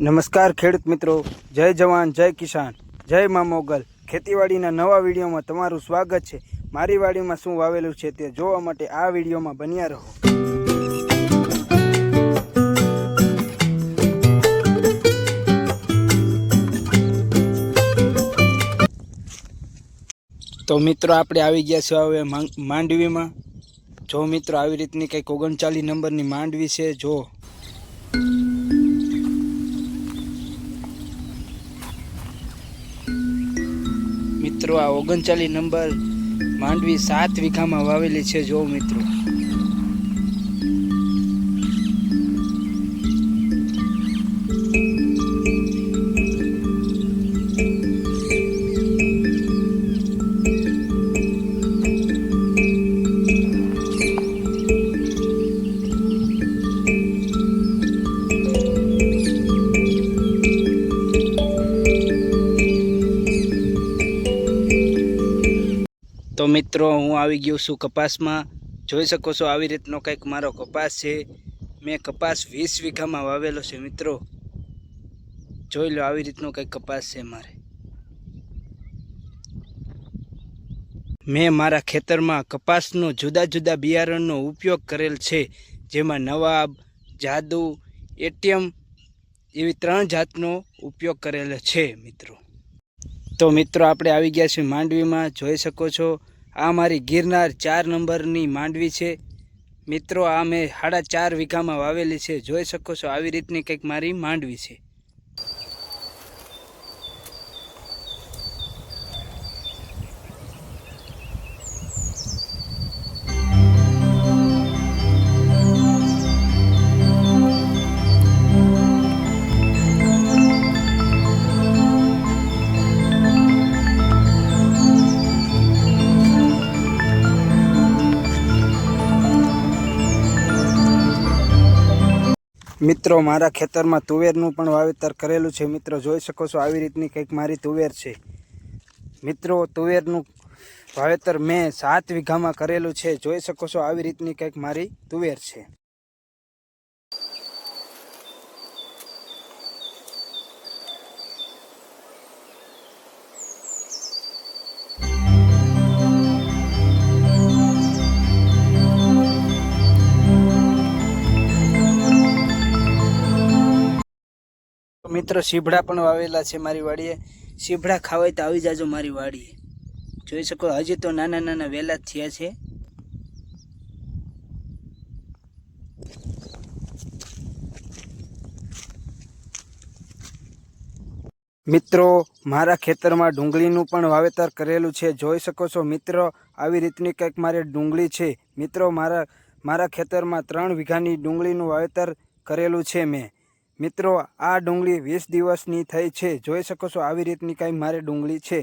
નમસ્કાર ખેડૂત મિત્રો, જય જવાન જય કિસાન જય મા મોગલ. ખેતીવાડીના નવા વિડીયોમાં તમારું સ્વાગત છે. મારી વાડીમાં શું વાવેલું છે તે જોવા માટે આ વિડીયોમાં બન્યા રહો. તો મિત્રો આપણે આવી ગયા છે હવે માંડવીમાં. જો મિત્રો આવી રીતની કંઈક 39 નંબરની માંડવી છે. જો મિત્રો આ 39 નંબર માંડવી 7 વીઘામાં વાવેલી છે. જો મિત્રો તો મિત્રો હું આવી ગયો છું કપાસમાં. જોઈ શકો છો આવી રીતનો કંઈક મારો કપાસ છે. મેં કપાસ 20 વીઘામાં વાવેલો છે. મિત્રો જોઈ લો આવી રીતનો કંઈક કપાસ છે મારે. મેં મારા ખેતરમાં કપાસનો જુદા જુદા બિયારણનો ઉપયોગ કરેલ છે, જેમાં નવાબ, જાદુ, એટીએમ એવી 3 જાતનો ઉપયોગ કરેલો છે મિત્રો. તો મિત્રો આપણે આવી ગયા છીએ માંડવીમાં. જોઈ શકો છો આ મારી ગિરનાર 4 નંબરની માંડવી છે મિત્રો. આ મેં 4.5 વીઘામાં વાવેલી છે. જોઈ શકો છો આવી રીતની કંઈક મારી માંડવી છે. મિત્રો મારા ખેતરમાં તુવેરનું પણ વાવેતર કરેલું છે. મિત્રો જોઈ શકો છો આવી રીતની કંઈક મારી તુવેર છે. મિત્રો તુવેરનું વાવેતર મેં 7 વીઘામાં કરેલું છે. જોઈ શકો છો આવી રીતની કંઈક મારી તુવેર છે. મિત્રો સીભડા પણ વાવેલા છે મારી વાડીએ. સીભડા ખાવાય તો આવી જાજો મારી વાડીએ. જોઈ શકો હજી તો નાના નાના વેલા થયા છે. મિત્રો મારા ખેતરમાં ડુંગળીનું પણ વાવેતર કરેલું છે. જોઈ શકો છો મિત્રો આવી રીતની કંઈક મારી ડુંગળી છે. મિત્રો મારા ખેતરમાં 3 વીઘાની ડુંગળીનું વાવેતર કરેલું છે મેં. મિત્રો આ ડુંગળી 20 દિવસની થઈ છે. જોઈ શકો છો આવી રીતની કંઈ મારી ડુંગળી છે.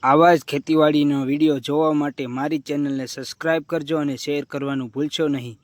આવા જ ખેતીવાડીનો વિડીયો જોવા માટે મારી ચેનલને સબસ્ક્રાઈબ કરજો અને શેર કરવાનું ભૂલશો નહીં.